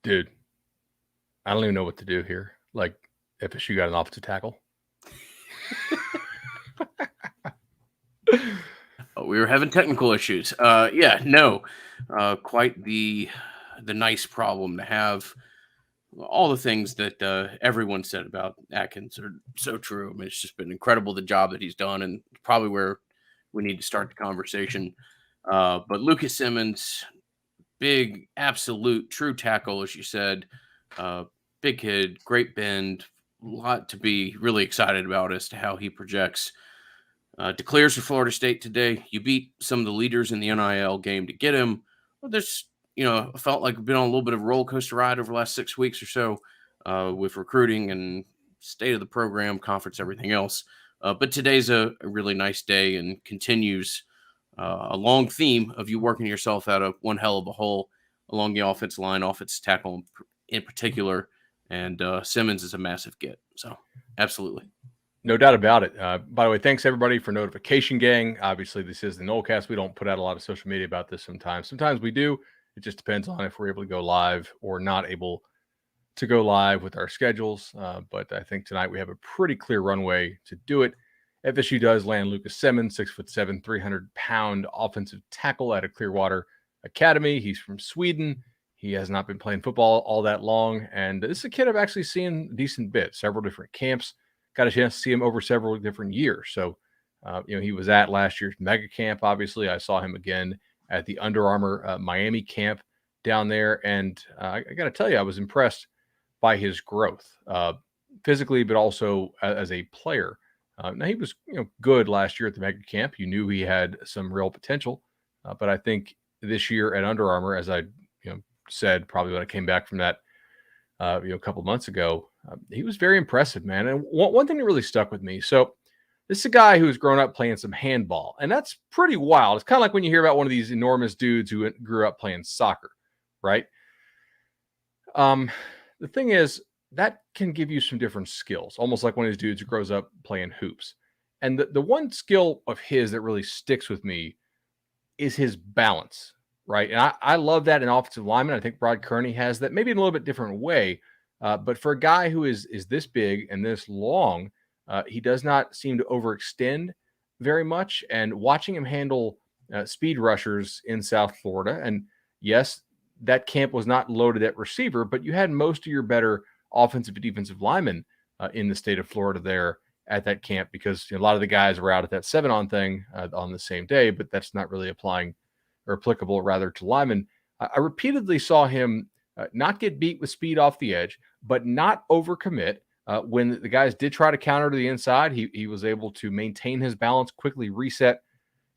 Dude, I don't even know what to do here. Like, FSU got an offensive tackle. Oh, we were having technical issues. Quite the nice problem to have. All the things that everyone said about Atkins are so true. I mean, it's just been incredible the job that he's done, and probably where we need to start the conversation. But Lucas Simmons, big, absolute, true tackle, as you said. Big kid, great bend, a lot to be really excited about as to how he projects. Declares for Florida State today. You beat some of the leaders in the NIL game to get him. Well, there's, felt like we've been on a little bit of a roller coaster ride over the last 6 weeks or so with recruiting and state of the program, conference, everything else. But today's a really nice day and continues a long theme of you working yourself out of one hell of a hole along the offensive line, offensive tackle in particular. And Simmons is a massive get. So, absolutely. No doubt about it. By the way, thanks everybody for Notification Gang. Obviously, this is the Nolecast. We don't put out a lot of social media about this sometimes. Sometimes we do. It just depends on if we're able to go live or not able to go live with our schedules. But I think tonight we have a pretty clear runway to do it. FSU does land Lucas Simmons, 6'7", 300-pound offensive tackle out of Clearwater Academy. He's from Sweden. He has not been playing football all that long. And this is a kid I've actually seen a decent bit, several different camps. Got a chance to see him over several different years. So, he was at last year's mega camp. Obviously, I saw him again at the Under Armour Miami camp down there. And I got to tell you, I was impressed by his growth physically, but also as a player. Now, he was good last year at the mega camp. You knew he had some real potential. But I think this year at Under Armour, as I said probably when I came back from that a couple of months ago, he was very impressive, man. And one thing that really stuck with me. So this is a guy who's grown up playing some handball, and that's pretty wild. It's kind of like when you hear about one of these enormous dudes who grew up playing soccer, right? The thing is, that can give you some different skills, almost like one of these dudes who grows up playing hoops. And the one skill of his that really sticks with me is his balance, right? And I love that in offensive lineman. I think Rod Kearney has that, maybe in a little bit different way. But for a guy who is this big and this long, he does not seem to overextend very much. And watching him handle speed rushers in South Florida, and yes, that camp was not loaded at receiver, but you had most of your better offensive and defensive linemen in the state of Florida there at that camp, because a lot of the guys were out at that 7-on thing on the same day, but that's not really applying or applicable rather to linemen. I repeatedly saw him not get beat with speed off the edge, but not overcommit. When the guys did try to counter to the inside, he was able to maintain his balance, quickly reset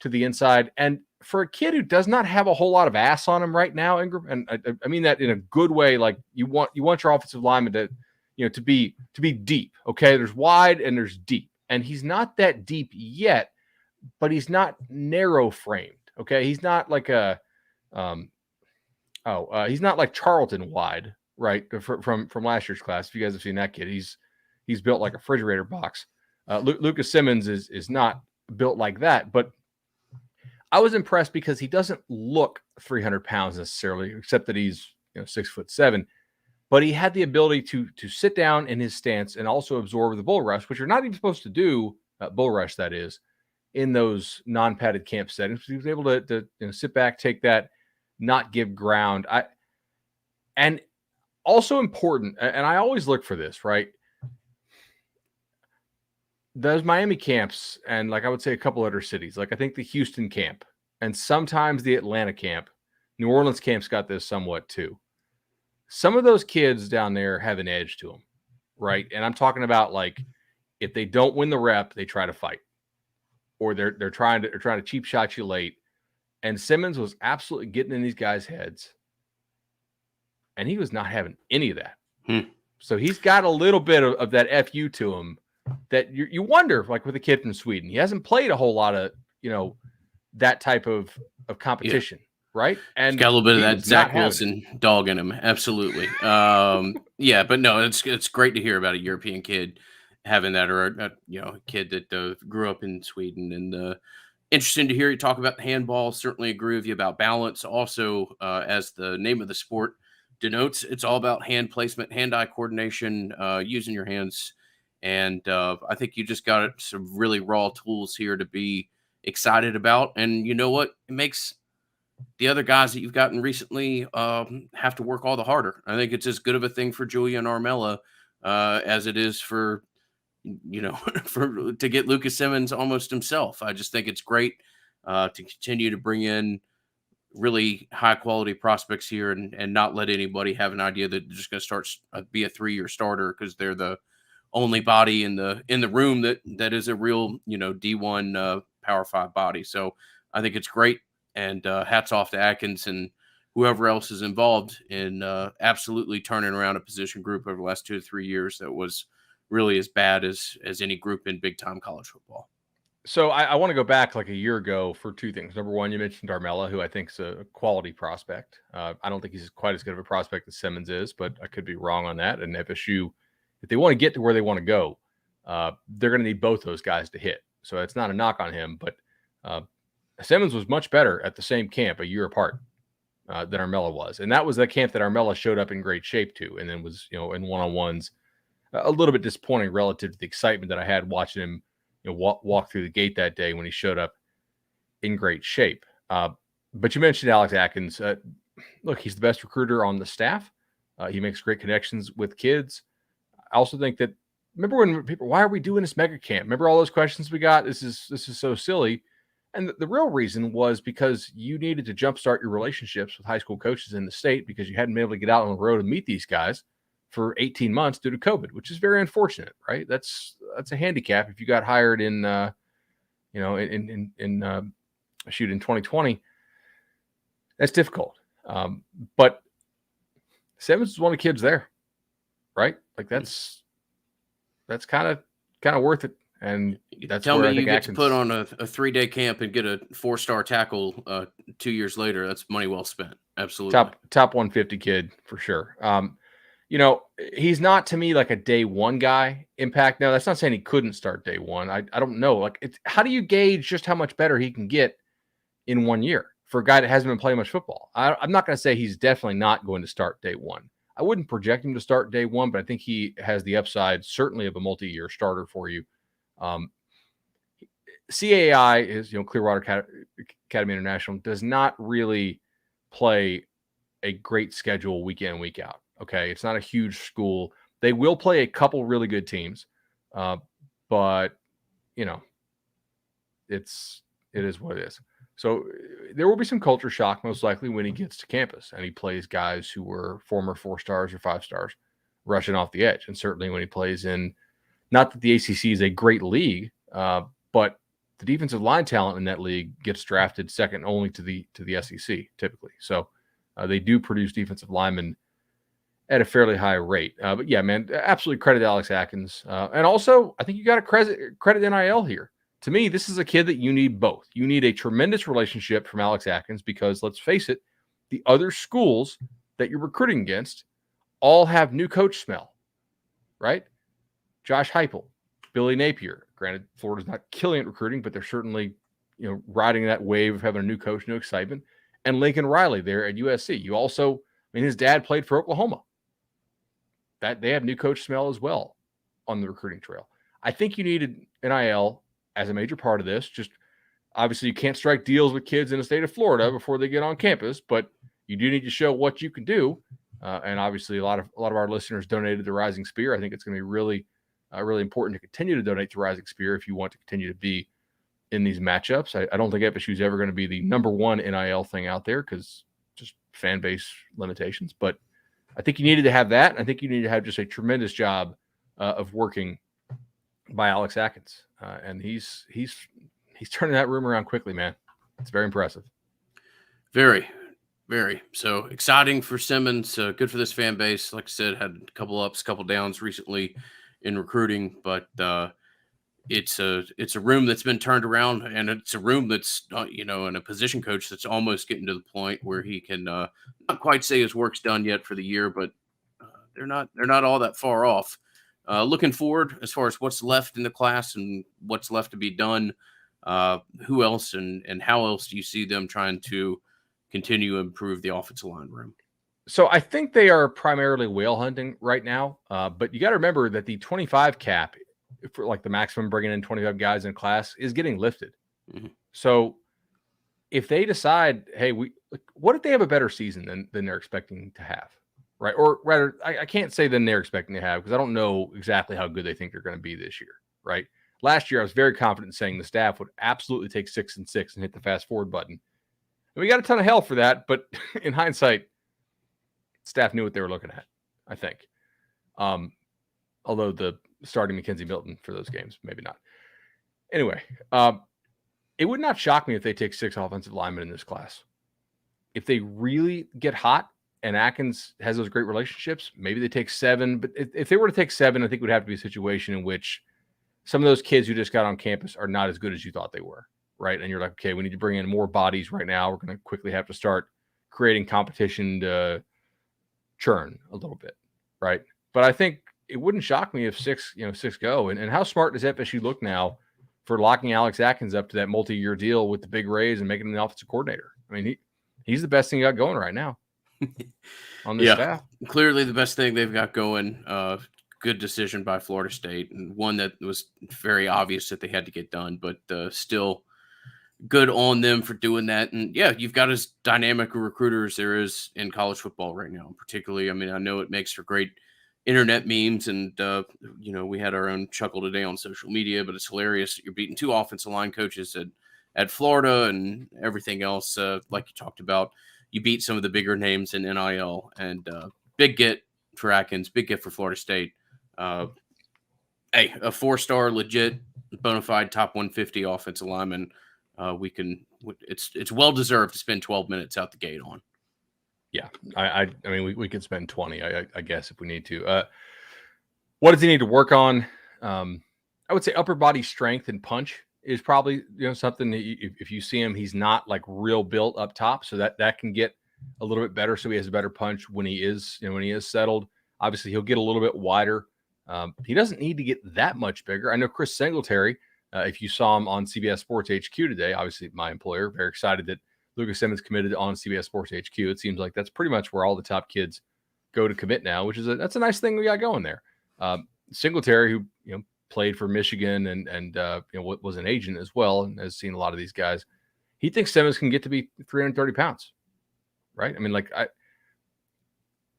to the inside. And for a kid who does not have a whole lot of ass on him right now, Ingram, and I mean that in a good way, like you want your offensive lineman to be deep. Okay, there's wide and there's deep, and he's not that deep yet, but he's not narrow framed. Okay, he's not like he's not like Charlton wide, right? From last year's class. If you guys have seen that kid, he's built like a refrigerator box. Lucas Simmons is not built like that, but I was impressed because he doesn't look 300 pounds necessarily, except that he's 6'7". But he had the ability to sit down in his stance and also absorb the bull rush, which you're not even supposed to do, bull rush that is, in those non-padded camp settings. He was able to sit back, take that, not give ground. And also important, and I always look for this, right? Those Miami camps, and like I would say a couple other cities, like I think the Houston camp and sometimes the Atlanta camp, New Orleans camp's got this somewhat too. Some of those kids down there have an edge to them, right? And I'm talking about like if they don't win the rep, they try to fight, or they're trying to cheap shot you late. And Simmons was absolutely getting in these guys' heads, and he was not having any of that. So he's got a little bit of that FU to him that you wonder, like with a kid from Sweden, he hasn't played a whole lot of, that type of competition, right? And he's got a little bit of that Zach Wilson dog in him. Absolutely. But no, it's great to hear about a European kid having that, or a kid that grew up in Sweden. And interesting to hear you talk about the handball. Certainly agree with you about balance. Also, as the name of the sport denotes it's all about hand placement, hand-eye coordination, using your hands. And I think you just got some really raw tools here to be excited about. And you know what? It makes the other guys that you've gotten recently have to work all the harder. I think it's as good of a thing for Julian Armella as it is for, to get Lucas Simmons almost himself. I just think it's great to continue to bring in really high quality prospects here and not let anybody have an idea that they're just going to start be a 3-year starter because they're the only body in the room that is a real, D1 Power 5 body. So I think it's great. And hats off to Atkins and whoever else is involved in absolutely turning around a position group over the last 2 to 3 years that was really as bad as any group in big time college football. So I want to go back like a year ago for 2 things. Number one, you mentioned Armella, who I think is a quality prospect. I don't think he's quite as good of a prospect as Simmons is, but I could be wrong on that. And FSU, if they want to get to where they want to go, they're going to need both those guys to hit. So it's not a knock on him, but Simmons was much better at the same camp a year apart than Armella was. And that was the camp that Armella showed up in great shape to, and then was, in one-on-ones a little bit disappointing relative to the excitement that I had watching him walk through the gate that day when he showed up in great shape. But you mentioned Alex Atkins. Look, he's the best recruiter on the staff. He makes great connections with kids. I also think that, remember when people, why are we doing this mega camp? Remember all those questions we got? This is so silly. And the real reason was because you needed to jumpstart your relationships with high school coaches in the state because you hadn't been able to get out on the road and meet these guys for 18 months due to COVID, which is very unfortunate, right? That's a handicap. If you got hired in 2020, that's difficult. But Simmons is one of the kids there, right? Like that's kind of worth it. And that's tell where me I think you get Atkins, to put on a 3-day camp and get a 4-star tackle 2 years later. That's money well spent. Absolutely. Top 150 kid for sure. He's not to me like a day one guy impact. Now, that's not saying he couldn't start day one. I don't know. Like, how do you gauge just how much better he can get in 1 year for a guy that hasn't been playing much football? I'm not going to say he's definitely not going to start day one. I wouldn't project him to start day one, but I think he has the upside, certainly, of a multi-year starter for you. CAI is, Clearwater Academy International does not really play a great schedule week in and week out. Okay. It's not a huge school. They will play a couple really good teams. But it is what it is. So there will be some culture shock most likely when he gets to campus and he plays guys who were former 4 stars or 5 stars rushing off the edge. And certainly when he plays in, not that the ACC is a great league, but the defensive line talent in that league gets drafted second only to the SEC typically. So they do produce defensive linemen at a fairly high rate. But yeah, man, absolutely credit Alex Atkins. And also, I think you got to credit NIL here. To me, this is a kid that you need both. You need a tremendous relationship from Alex Atkins because, let's face it, the other schools that you're recruiting against all have new coach smell, right? Josh Heupel, Billy Napier. Granted, Florida's not killing at recruiting, but they're certainly, riding that wave of having a new coach, new excitement. And Lincoln Riley there at USC. You also, his dad played for Oklahoma. That they have new coach smell as well on the recruiting trail. I think you needed NIL as a major part of this. Just obviously you can't strike deals with kids in the state of Florida before they get on campus, but you do need to show what you can do. And obviously a lot of our listeners donated to Rising Spear. I think it's going to be really important to continue to donate to Rising Spear if you want to continue to be in these matchups. I don't think FSU is ever going to be the number one NIL thing out there because just fan base limitations. But I think you needed to have that. I think you need to have just a tremendous job of working by Alex Atkins. And he's turning that room around quickly, man. It's very impressive. Very, very. So exciting for Simmons. Good for this fan base. Like I said, had a couple ups, couple downs recently in recruiting, but it's a room that's been turned around, and it's a room that's and a position coach that's almost getting to the point where he can not quite say his work's done yet for the year, but they're not all that far off. Looking forward as far as what's left in the class and what's left to be done. Who else and how else do you see them trying to continue to improve the offensive line room? So I think they are primarily whale hunting right now. But you got to remember that the 25 cap for like the maximum bringing in 25 guys in class is getting lifted. Mm-hmm. So if they decide, hey, what if they have a better season than they're expecting to have, right? Or rather, I can't say than they're expecting to have because I don't know exactly how good they think they're going to be this year, right? Last year, I was very confident in saying the staff would absolutely take 6-6 and hit the fast forward button. And we got a ton of hell for that, but in hindsight, staff knew what they were looking at, I think. Although the starting Mackenzie Milton for those games, maybe not. Anyway, it would not shock me if they take 6 offensive linemen in this class. If they really get hot and Atkins has those great relationships, maybe they take 7. But if they were to take 7, I think it would have to be a situation in which some of those kids who just got on campus are not as good as you thought they were, right? And you're like, okay, we need to bring in more bodies right now. We're going to quickly have to start creating competition to churn a little bit, right? But I think it wouldn't shock me if 6 go. And how smart does FSU look now for locking Alex Atkins up to that multi-year deal with the big raise and making him the offensive coordinator? I mean, he's the best thing you got going right now on this staff. Clearly the best thing they've got going. Good decision by Florida State, and one that was very obvious that they had to get done, but still good on them for doing that. And yeah, you've got as dynamic a recruiter as there is in college football right now, particularly. I mean, I know it makes for great internet memes, and we had our own chuckle today on social media, but it's hilarious that you're beating 2 offensive line coaches at Florida and everything else. Like you talked about, you beat some of the bigger names in NIL, and big get for Atkins, big get for Florida State. Hey, a 4-star legit bona fide top 150 offensive lineman. It's well deserved to spend 12 minutes out the gate on. Yeah, I mean, we could spend 20, I guess, if we need to. What does he need to work on? I would say upper body strength and punch is probably something that if you see him, he's not like real built up top, so that can get a little bit better. So he has a better punch when he is settled. Obviously, he'll get a little bit wider. He doesn't need to get that much bigger. I know Chris Singletary. If you saw him on CBS Sports HQ today, obviously my employer, very excited that Lucas Simmons committed on CBS Sports HQ. It seems like that's pretty much where all the top kids go to commit now, which is that's a nice thing we got going there. Singletary, who played for Michigan and was an agent as well, and has seen a lot of these guys. He thinks Simmons can get to be 330 pounds, right? I mean, like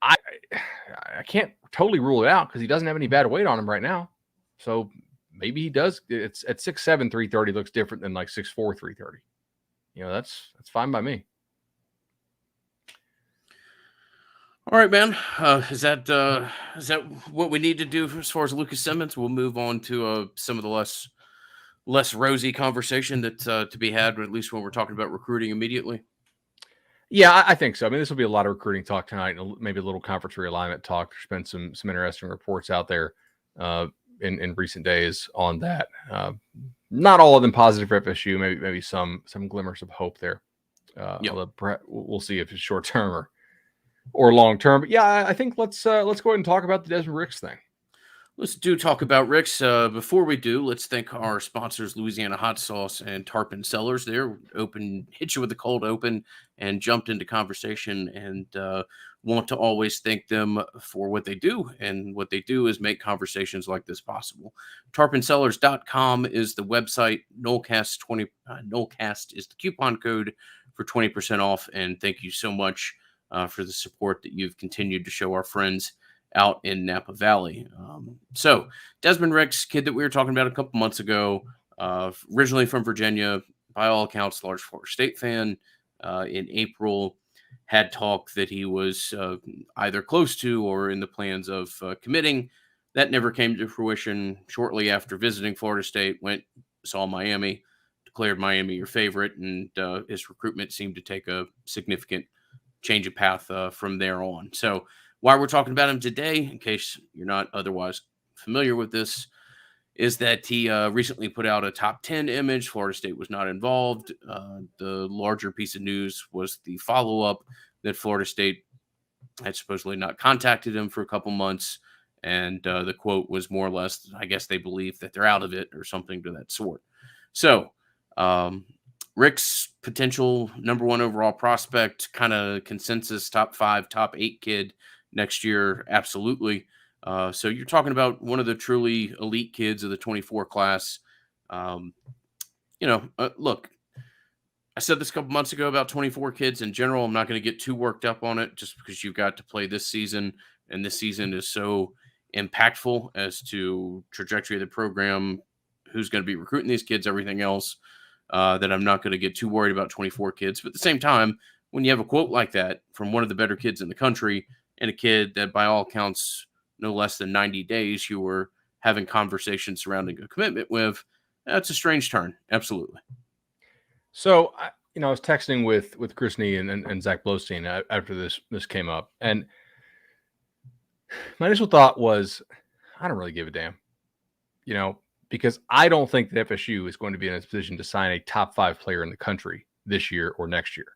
I can't totally rule it out because he doesn't have any bad weight on him right now. So maybe he does. It's at 6'7", 330 looks different than like 6'4", 330. That's fine by me. All right, man. Is that what we need to do as far as Lucas Simmons? We'll move on to some of the less rosy conversation that's to be had, at least when we're talking about recruiting immediately. Yeah, I think so. I mean, this will be a lot of recruiting talk tonight, and maybe a little conference realignment talk. There's been some interesting reports out there in recent days on that. Not all of them positive for FSU. Maybe some glimmers of hope there. Although we'll see if it's short term or long term. But yeah, I think let's go ahead and talk about the Desmond Ricks thing. Let's talk about Ricks. Before we do, let's thank our sponsors, Louisiana Hot Sauce and Tarpon Cellars. They're hit you with the cold open and jumped into conversation, and want to always thank them for what they do. And what they do is make conversations like this possible. TarponCellars.com is the website. Nolecast is the coupon code for 20% off. And thank you so much for the support that you've continued to show our friends out in Napa Valley. So Desmond Ricks, kid that we were talking about a couple months ago, originally from Virginia, by all accounts, large Florida State fan. In April, had talk that he was either close to or in the plans of committing. That never came to fruition. Shortly after visiting Florida State, saw Miami, declared Miami your favorite, and his recruitment seemed to take a significant change of path from there on. So why we're talking about him today, in case you're not otherwise familiar with this, is that he recently put out a top 10 image. Florida State was not involved. The larger piece of news was the follow-up that Florida State had supposedly not contacted him for a couple months. And the quote was more or less, I guess they believe that they're out of it or something to that sort. So Rick's potential #1 overall prospect, kind of consensus top 5, top 8 kid next year. Absolutely. So you're talking about one of the truly elite kids of the 24 class. Um, look, I said this a couple months ago about 24 kids in general. I'm not going to get too worked up on it just because you've got to play this season, and this season is so impactful as to trajectory of the program, who's going to be recruiting these kids, everything else, that I'm not going to get too worried about 24 kids. But at the same time, when you have a quote like that from one of the better kids in the country and a kid that by all accounts, no less than 90 days, you were having conversations surrounding a commitment with, that's a strange turn. Absolutely. So, I was texting with Chris Nee and Zach Blostein after this came up, and my initial thought was, I don't really give a damn, because I don't think that FSU is going to be in a position to sign a top 5 player in the country this year or next year.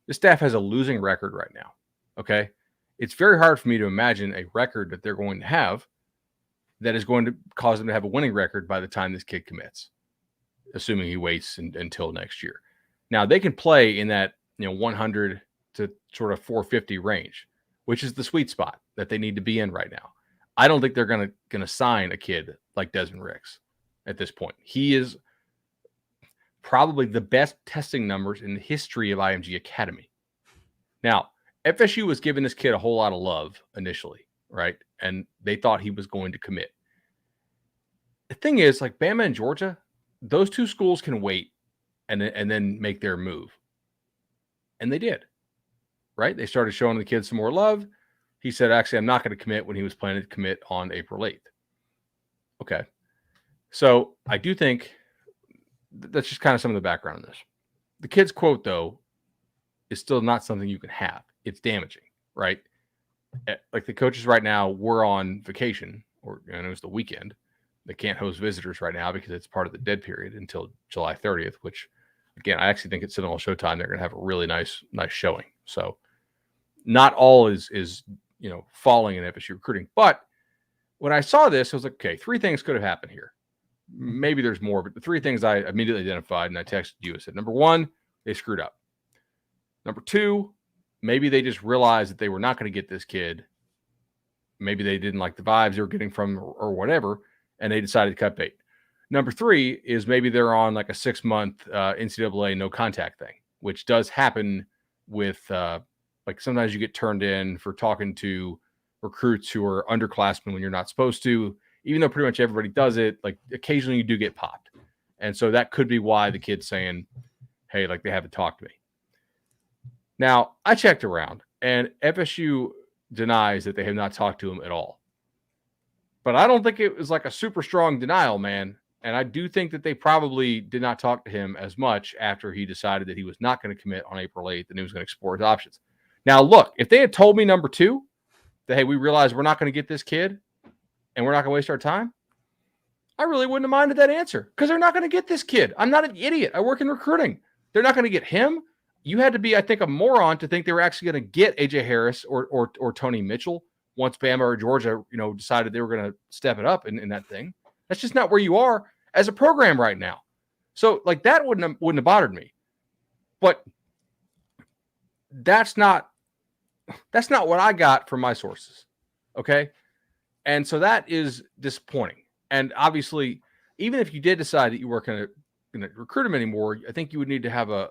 This staff has a losing record right now. Okay. It's very hard for me to imagine a record that they're going to have that is going to cause them to have a winning record by the time this kid commits, assuming he waits until next year. Now they can play in that, 100 to sort of 450 range, which is the sweet spot that they need to be in right now. I don't think they're going to sign a kid like Desmond Ricks at this point. He is probably the best testing numbers in the history of IMG Academy. Now, FSU was giving this kid a whole lot of love initially, right? And they thought he was going to commit. The thing is, like Bama and Georgia, those two schools can wait and then make their move. And they did, right? They started showing the kid some more love. He said, actually, I'm not going to commit when he was planning to commit on April 8th. Okay. So I do think that's just kind of some of the background on this. The kid's quote, though, is still not something you can have. It's damaging, right? Like the coaches right now, we're on vacation, or it was the weekend. They can't host visitors right now because it's part of the dead period until July 30th, which, again, I actually think at Seminole Showtime, they're going to have a really nice showing. So not all is falling in FSU recruiting. But when I saw this, I was like, okay, 3 things could have happened here. Maybe there's more, but the 3 things I immediately identified, and I texted you. I said, number 1, they screwed up. Number 2, maybe they just realized that they were not going to get this kid. Maybe they didn't like the vibes they were getting from or whatever, and they decided to cut bait. Number 3 is maybe they're on like a 6-month NCAA no contact thing, which does happen with like sometimes you get turned in for talking to recruits who are underclassmen when you're not supposed to, even though pretty much everybody does it. Like occasionally you do get popped. And so that could be why the kid's saying, hey, like they haven't talked to me. Now, I checked around, and FSU denies that they have not talked to him at all. But I don't think it was like a super strong denial, man. And I do think that they probably did not talk to him as much after he decided that he was not going to commit on April 8th and he was going to explore his options. Now, look, if they had told me number 2, that, hey, we realize we're not going to get this kid and we're not going to waste our time, I really wouldn't have minded that answer because they're not going to get this kid. I'm not an idiot. I work in recruiting. They're not going to get him. You had to be, I think, a moron to think they were actually going to get AJ Harris or Tony Mitchell once Bama or Georgia, decided they were going to step it up in that thing. That's just not where you are as a program right now. So, like, that wouldn't have bothered me. But that's not what I got from my sources. Okay. And so that is disappointing. And obviously, even if you did decide that you weren't going to recruit him anymore, I think you would need to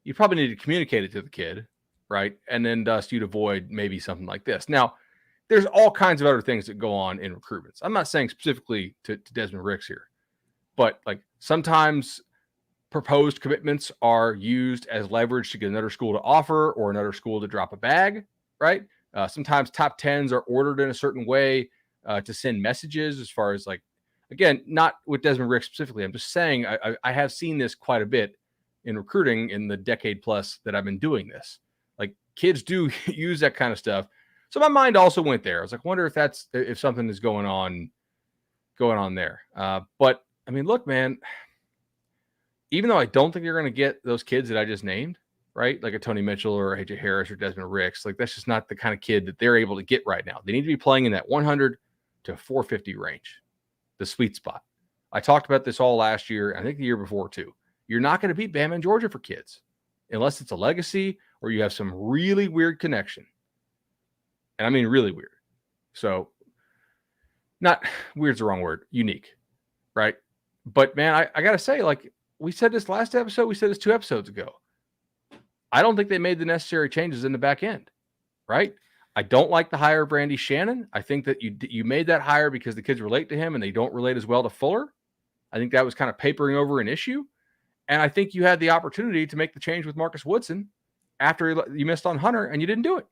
you probably need to communicate it to the kid, right? And then thus you'd avoid maybe something like this. Now, there's all kinds of other things that go on in recruitments. I'm not saying specifically to Desmond Ricks here, but like sometimes proposed commitments are used as leverage to get another school to offer or another school to drop a bag, right? Sometimes top 10s are ordered in a certain way to send messages as far as like, again, not with Desmond Ricks specifically. I'm just saying I have seen this quite a bit in recruiting in the decade plus that I've been doing this. Like kids do use that kind of stuff. So my mind also went there. I was like, wonder if something is going on there. But I mean, look, man, even though I don't think you're going to get those kids that I just named, right? Like a Tony Mitchell or AJ Harris or Desmond Ricks, like that's just not the kind of kid that they're able to get right now. They need to be playing in that 100 to 450 range, the sweet spot. I talked about this all last year, I think the year before too. You're not going to beat Bama and Georgia for kids unless it's a legacy or you have some really weird connection. And I mean really weird. So not weird's the wrong word, unique, right? But man, I got to say, like we said this last episode, we said this 2 episodes ago. I don't think they made the necessary changes in the back end, right? I don't like the hire of Randy Shannon. I think that you made that hire because the kids relate to him and they don't relate as well to Fuller. I think that was kind of papering over an issue. And I think you had the opportunity to make the change with Marcus Woodson after you missed on Hunter and you didn't do it.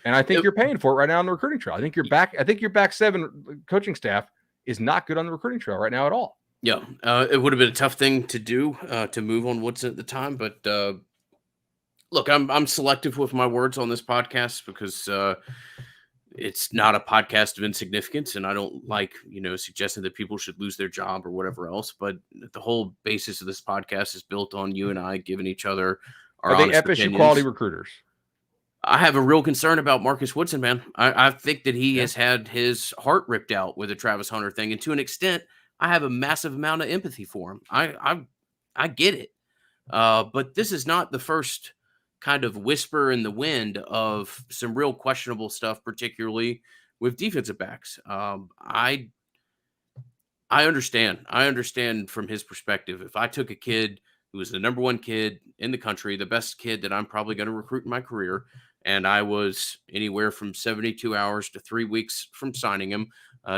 And I think you're paying for it right now on the recruiting trail. I think your back 7 coaching staff is not good on the recruiting trail right now at all. Yeah, it would have been a tough thing to do to move on Woodson at the time, but look, I'm selective with my words on this podcast because it's not a podcast of insignificance, and I don't like suggesting that people should lose their job or whatever else. But the whole basis of this podcast is built on you and I giving each other our Are they honest FSU opinions. quality recruiters? I have a real concern about Marcus Woodson, man. I think that he has had his heart ripped out with the Travis Hunter thing, and to an extent, I have a massive amount of empathy for him. I get it, but this is not the first kind of whisper in the wind of some real questionable stuff, particularly with defensive backs. I understand. I understand from his perspective. If I took a kid who was the number 1 kid in the country, the best kid that I'm probably going to recruit in my career, and I was anywhere from 72 hours to 3 weeks from signing him,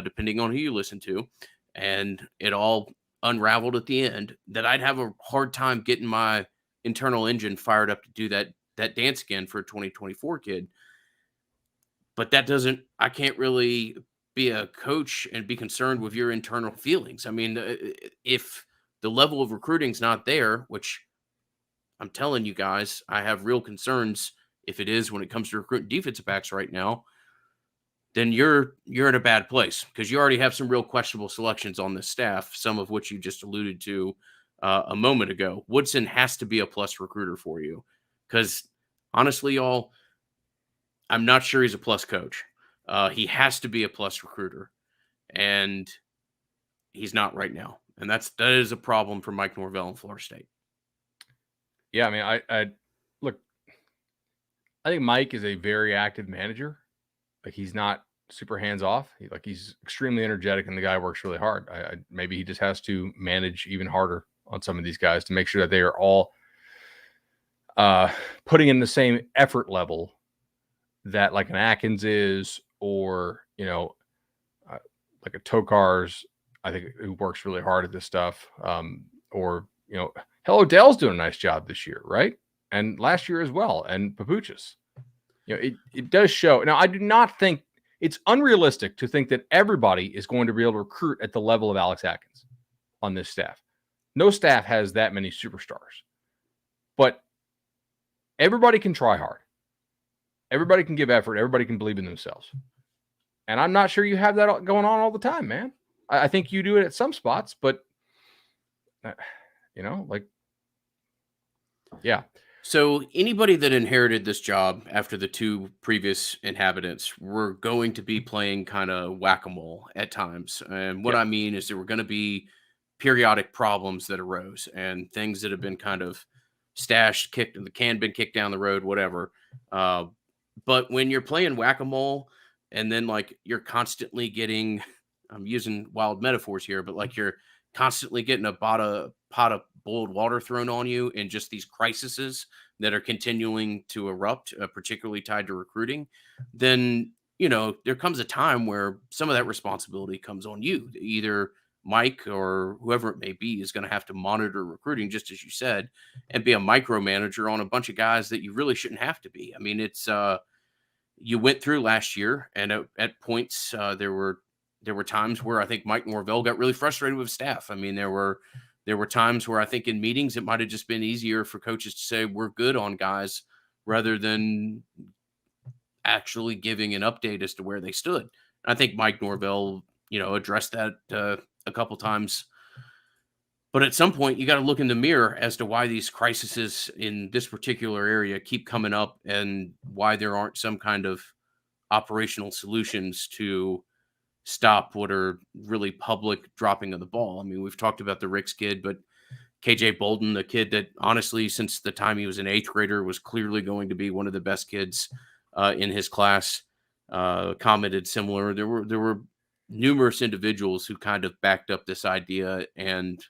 depending on who you listen to, and it all unraveled at the end, that I'd have a hard time getting my internal engine fired up to do that dance again for a 2024 kid. But that doesn't, I can't really be a coach and be concerned with your internal feelings. I mean, if the level of recruiting's not there, which I'm telling you guys, I have real concerns if it is when it comes to recruiting defensive backs right now, then you're in a bad place because you already have some real questionable selections on this staff, some of which you just alluded to a moment ago. Woodson has to be a plus recruiter for you because honestly, y'all, I'm not sure he's a plus coach. He has to be a plus recruiter, and he's not right now. And that is a problem for Mike Norvell and Florida State. Yeah, I mean, I look, I think Mike is a very active manager. Like he's not super hands off. He's extremely energetic, and the guy works really hard. Maybe he just has to manage even harder on some of these guys to make sure that they are all putting in the same effort level that like an Atkins is, or like a Tokar's. I think who works really hard at this stuff. Or hell, Odell's doing a nice job this year, right? And last year as well, and Papuchis. It does show. Now, I do not think it's unrealistic to think that everybody is going to be able to recruit at the level of Alex Atkins on this staff. No staff has that many superstars, but everybody can try hard. Everybody can give effort. Everybody can believe in themselves. And I'm not sure you have that going on all the time, man. I think you do it at some spots, but yeah. So anybody that inherited this job after the 2 previous inhabitants were going to be playing kind of whack-a-mole at times. And what I mean is there were going to be periodic problems that arose and things that have been kind of stashed, kicked, the can been kicked down the road, whatever. But when you're playing whack-a-mole and then like you're constantly getting, I'm using wild metaphors here, but like you're constantly getting a pot of boiled water thrown on you in just these crises that are continuing to erupt, particularly tied to recruiting, then, there comes a time where some of that responsibility comes on you. Either Mike or whoever it may be is going to have to monitor recruiting, just as you said, and be a micromanager on a bunch of guys that you really shouldn't have to be. I mean, it's you went through last year, and at points there were times where I think Mike Norvell got really frustrated with staff. I mean, there were times where I think in meetings it might have just been easier for coaches to say we're good on guys rather than actually giving an update as to where they stood. I think Mike Norvell, addressed that a couple times. But at some point, you got to look in the mirror as to why these crises in this particular area keep coming up and why there aren't some kind of operational solutions to stop what are really public dropping of the ball. I mean, we've talked about the Ricks kid, but KJ Bolden, the kid that honestly, since the time he was an 8th grader, was clearly going to be one of the best kids in his class, commented similar. There were numerous individuals who kind of backed up this idea, and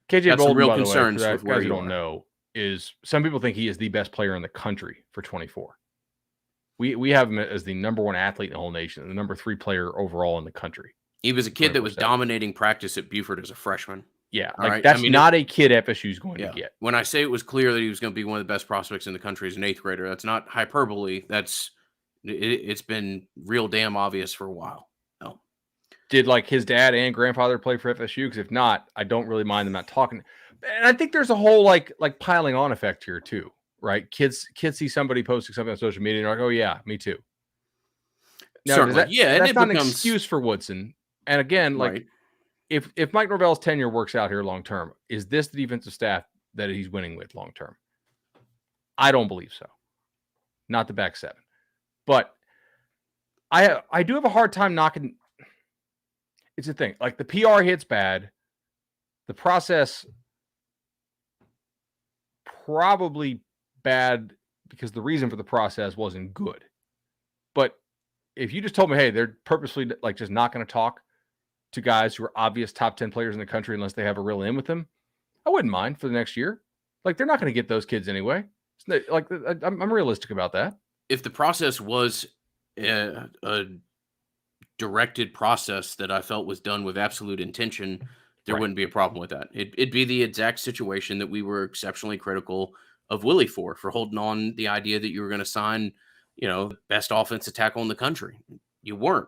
KJ got some Bolden, real by the way, for concerns that with where guys who you don't are. know, is some people think he is the best player in the country for 24. We have him as the number 1 athlete in the whole nation, the number 3 player overall in the country. He was a kid that was 24/7. dominating practice at Buford as a freshman. Yeah, All like right. that's not a kid FSU is going to get. When I say it was clear that he was going to be one of the best prospects in the country as an 8th grader, that's not hyperbole. It's been real damn obvious for a while. No. Did like his dad and grandfather play for FSU? Because if not, I don't really mind them not talking. And I think there's a whole like piling on effect here too, right? Kids see somebody posting something on social media and they're like, oh yeah, me too. Now, Certainly. And that's it not becomes an excuse for Woodson. And again, like right. if Mike Norvell's tenure works out here long term, is this the defensive staff that he's winning with long term? I don't believe so. Not the back 7. But I do have a hard time knocking. It's a thing. Like the PR hits bad. The process probably bad because the reason for the process wasn't good. But if you just told me, hey, they're purposely like just not going to talk to guys who are obvious top 10 players in the country unless they have a real in with them, I wouldn't mind for the next year. Like they're not going to get those kids anyway. Like I'm realistic about that. If the process was a directed process that I felt was done with absolute intention, there wouldn't be a problem with that. It'd be the exact situation that we were exceptionally critical of Willie for holding on the idea that you were going to sign, the best offensive tackle in the country. You weren't.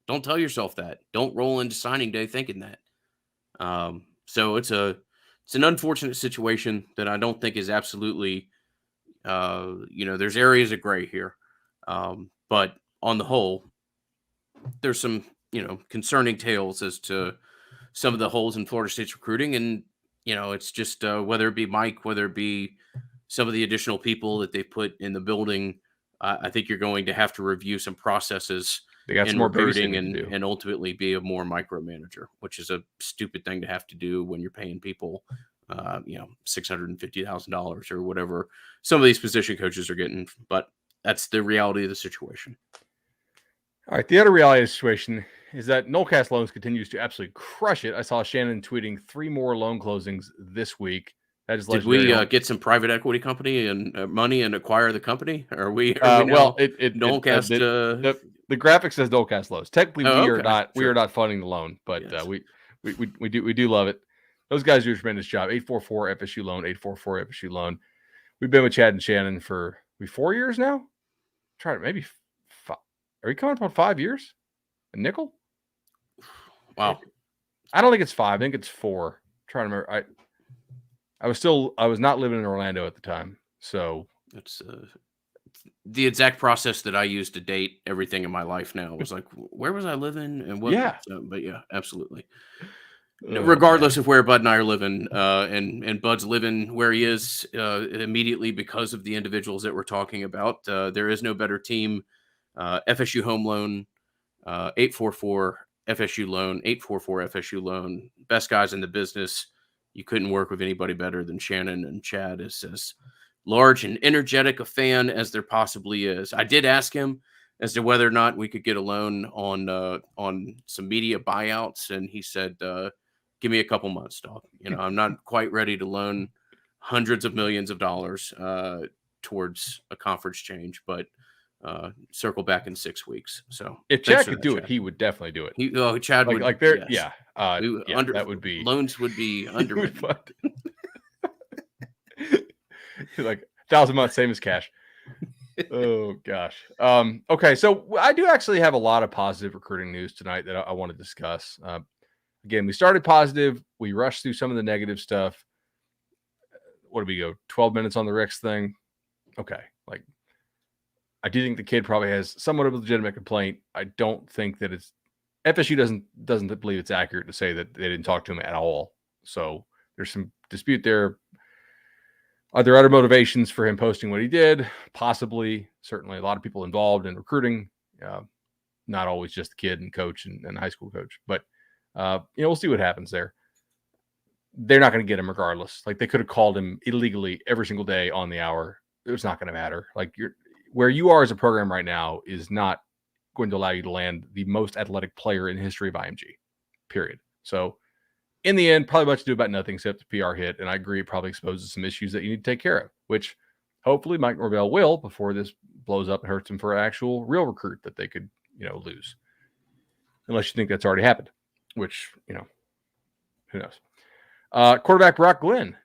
Don't tell yourself that. Don't roll into signing day thinking that. So it's an unfortunate situation that I don't think is absolutely, there's areas of gray here. But on the whole, there's some, concerning tales as to some of the holes in Florida State's recruiting. And, it's just whether it be Mike, whether it be some of the additional people that they've put in the building, I think you're going to have to review some processes They got in some more recruiting babysitting to do. and ultimately be a more micromanager, which is a stupid thing to have to do when you're paying people, $650,000 or whatever some of these position coaches are getting. But that's the reality of the situation. All right. The other reality of the situation is that Nolecast Loans continues to absolutely crush it. I saw Shannon tweeting 3 more loan closings this week. That is Did we get some private equity company and money and acquire the company? Are we well, Nolecast? The graphic says Nolecast Loans. Technically, we are not. Sure. We are not funding the loan, but Yes. we do love it. Those guys do a tremendous job. 844 FSU loan. 844 FSU loan. We've been with Chad and Shannon for 4 years now. Try to maybe 5. Are we coming up on 5 years? A nickel? Wow. I don't think it's 5. I think it's 4. I'm trying to remember. I was not living in Orlando at the time, so it's the exact process that I used to date everything in my life now. Was like, where was I living and what? Yeah. But yeah, absolutely. Regardless of where Bud and I are living, and Bud's living where he is immediately because of the individuals that we're talking about. There is no better team. FSU Home Loan, 844 FSU Loan, 844 FSU Loan. Best guys in the business. You couldn't work with anybody better than Shannon and Chad. Is as large and energetic a fan as there possibly is. I did ask him as to whether or not we could get a loan on some media buyouts, and he said, "Give me a couple months, dog. I'm not quite ready to loan hundreds of millions of dollars towards a conference change, but circle back in 6 weeks." So if Chad could do it, he would definitely do it. Chad would like there, yes. that would be loans would be underwritten. Like 1,000 months, same as cash. Oh gosh. Okay, so I do actually have a lot of positive recruiting news tonight that I want to discuss. Again, we started positive. We rushed through some of the negative stuff. What did we go? 12 minutes on the Ricks thing. Okay, like I do think the kid probably has somewhat of a legitimate complaint. I don't think that it's FSU doesn't believe it's accurate to say that they didn't talk to him at all. So there's some dispute there. Are there other motivations for him posting what he did? Possibly. Certainly a lot of people involved in recruiting. not always just the kid and coach and high school coach. But we'll see what happens there. They're not going to get him regardless. Like, they could have called him illegally every single day on the hour. It's not going to matter. Like, where you are as a program right now is not going to allow you to land the most athletic player in the history of IMG, period. So in the end, probably much to do about nothing except the PR hit. And I agree, it probably exposes some issues that you need to take care of, which hopefully Mike Norvell will before this blows up and hurts him for an actual real recruit that they could, lose. Unless you think that's already happened, which, who knows. Quarterback Brock Glenn,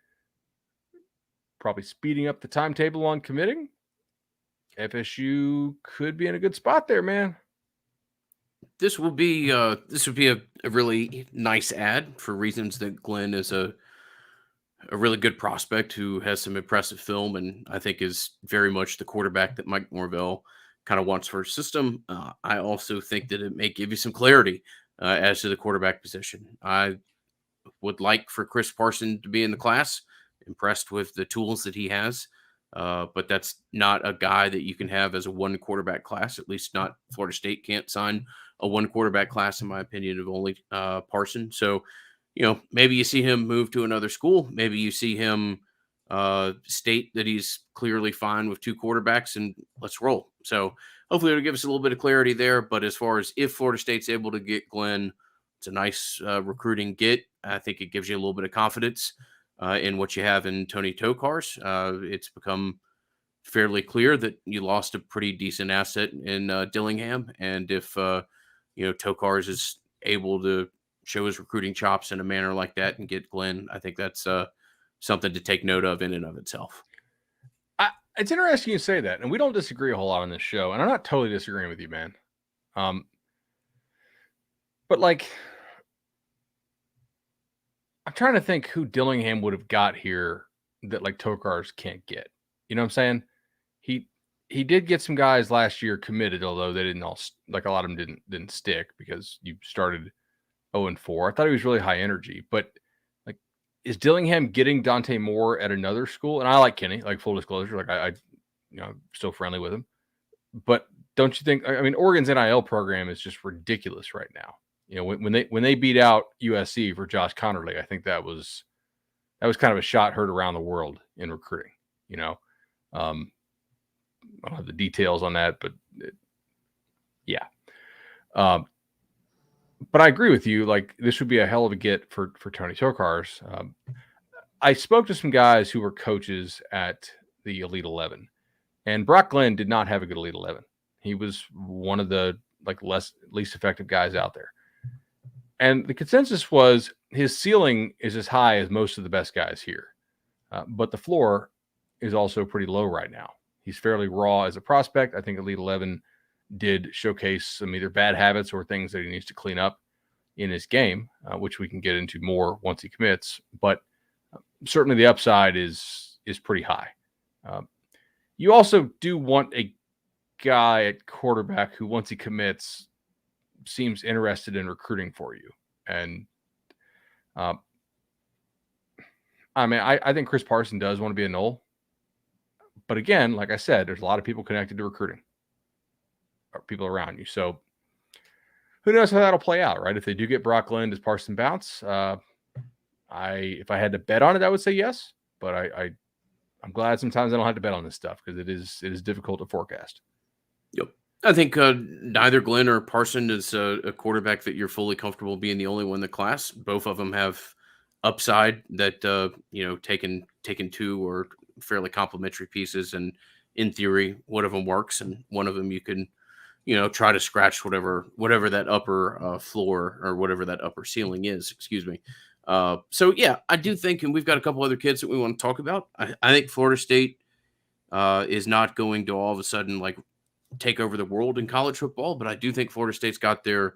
probably speeding up the timetable on committing. FSU could be in a good spot there, man. This would be a really nice add for reasons that Glenn is a really good prospect who has some impressive film, and I think is very much the quarterback that Mike Norvell kind of wants for his system. I also think that it may give you some clarity as to the quarterback position. I would like for Chris Parson to be in the class. Impressed with the tools that he has, but that's not a guy that you can have as a one quarterback class. At least not Florida State can't sign a one quarterback class, in my opinion, of only Parson. So, maybe you see him move to another school. Maybe you see him state that he's clearly fine with two quarterbacks, and let's roll. So hopefully it'll give us a little bit of clarity there. But as far as if Florida State's able to get Glenn, it's a nice recruiting get. I think it gives you a little bit of confidence in what you have in Tony Tokars. It's become fairly clear that you lost a pretty decent asset in Dillingham. And if, Tokars is able to show his recruiting chops in a manner like that and get Glenn, I think that's something to take note of in and of itself. It's interesting you say that, and we don't disagree a whole lot on this show, and I'm not totally disagreeing with you, man. But like, I'm trying to think who Dillingham would have got here that like Tokars can't get. You know what I'm saying? He did get some guys last year committed, although they didn't all, like, a lot of them didn't stick because you started 0-4. I thought he was really high energy, but like, is Dillingham getting Dante Moore at another school? And I like Kenny, like, full disclosure, like I still friendly with him. But don't you think? I mean, Oregon's NIL program is just ridiculous right now. When they beat out USC for Josh Connerly, I think that was kind of a shot heard around the world in recruiting. I don't have the details on that, but yeah. But I agree with you. Like, this would be a hell of a get for Tony Tokars. I spoke to some guys who were coaches at the Elite 11, and Brock Glenn did not have a good Elite 11. He was one of the least effective guys out there. And the consensus was his ceiling is as high as most of the best guys here. But the floor is also pretty low right now. He's fairly raw as a prospect. I think Elite 11 did showcase some either bad habits or things that he needs to clean up in his game, which we can get into more once he commits. But certainly the upside is pretty high. You also do want a guy at quarterback who, once he commits, seems interested in recruiting for you. And I think Chris Parson does want to be a Knoll. But again, like I said, there's a lot of people connected to recruiting, or people around you. So who knows how that'll play out, right? If they do get Brock Glenn, does Parson bounce? If I had to bet on it, I would say yes. But I'm glad sometimes I don't have to bet on this stuff because it is difficult to forecast. Yep. I think neither Glenn or Parson is a quarterback that you're fully comfortable being the only one in the class. Both of them have upside that, taken two or fairly complementary pieces. And in theory, one of them works and one of them you can, try to scratch whatever that upper floor or whatever that upper ceiling is, excuse me. So yeah, I do think, and we've got a couple other kids that we want to talk about. I think Florida State is not going to all of a sudden like take over the world in college football, but I do think Florida State's got their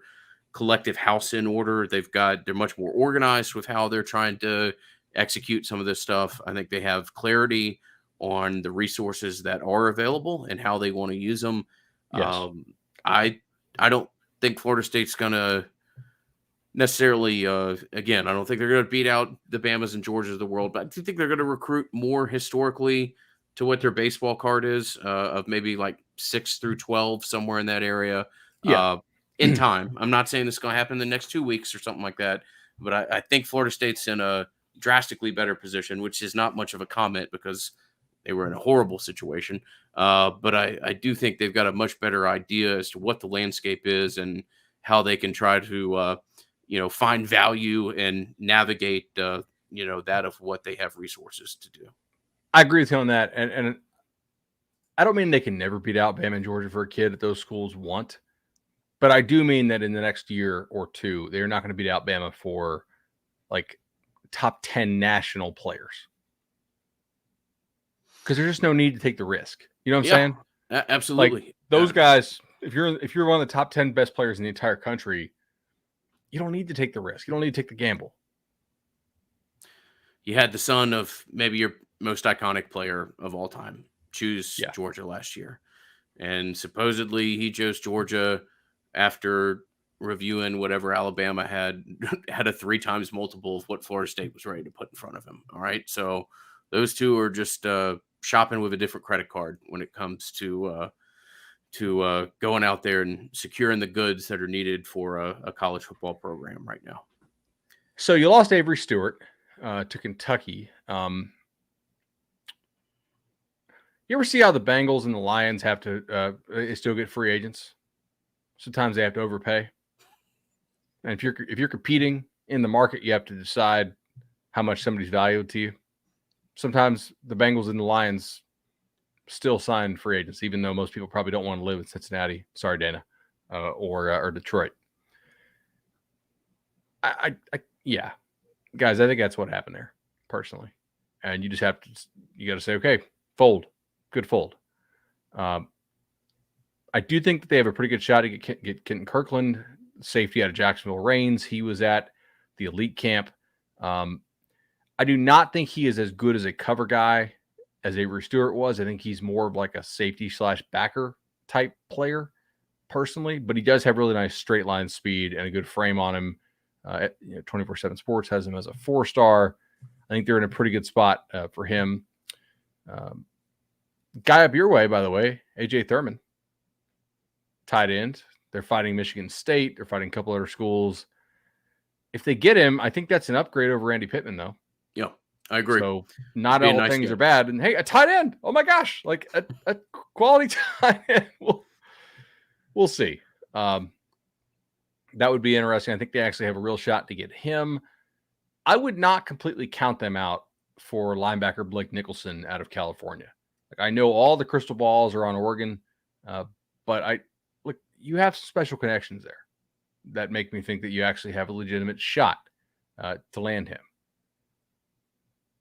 collective house in order. They're much more organized with how they're trying to execute some of this stuff. I think they have clarity on the resources that are available and how they want to use them. Yes. I don't think Florida State's going to necessarily, again, I don't think they're going to beat out the Bamas and Georgias of the world, but I do think they're going to recruit more historically to what their baseball card is, of maybe like 6 through 12, somewhere in that area. Yeah. in time. I'm not saying this is going to happen in the next 2 weeks or something like that, but I think Florida State's in a drastically better position, which is not much of a comment because they were in a horrible situation. But I do think they've got a much better idea as to what the landscape is and how they can try to, find value and navigate, that of what they have resources to do. I agree with you on that. And I don't mean they can never beat Alabama and Georgia for a kid that those schools want. But I do mean that in the next year or two, they're not going to beat Alabama for like top 10 national players. Because there's just no need to take the risk. You know what I'm saying? Absolutely. Like those guys, if you're one of the top 10 best players in the entire country, you don't need to take the risk. You don't need to take the gamble. You had the son of maybe your most iconic player of all time choose Georgia last year. And supposedly he chose Georgia after reviewing whatever Alabama had a 3 times multiple of what Florida State was ready to put in front of him. All right. So those two are just shopping with a different credit card when it comes to going out there and securing the goods that are needed for a college football program right now. So you lost Avery Stewart to Kentucky. You ever see how the Bengals and the Lions have to still get free agents? Sometimes they have to overpay. And if you're competing in the market, you have to decide how much somebody's valued to you. Sometimes the Bengals and the Lions still sign free agents, even though most people probably don't want to live in Cincinnati. Sorry, Dana, or Detroit. Yeah, guys, I think that's what happened there, personally. And you just got to say, okay, fold, good fold. I do think that they have a pretty good shot to get Kenton Kirkland, safety out of Jacksonville Reigns. He was at the elite camp. I do not think he is as good as a cover guy as Avery Stewart was. I think he's more of like a safety / backer type player personally, but he does have really nice straight line speed and a good frame on him. 24/7 Sports has him as a 4-star. I think they're in a pretty good spot for him. Guy up your way, by the way, AJ Thurman, tight end. They're fighting Michigan State. They're fighting a couple other schools. If they get him, I think that's an upgrade over Randy Pittman, though. Yeah, I agree. So not all things are bad. And hey, a tight end. Oh my gosh, like a quality tight end. We'll see. That would be interesting. I think they actually have a real shot to get him. I would not completely count them out for linebacker Blake Nicholson out of California. Like I know all the crystal balls are on Oregon, but you have some special connections there that make me think that you actually have a legitimate shot to land him.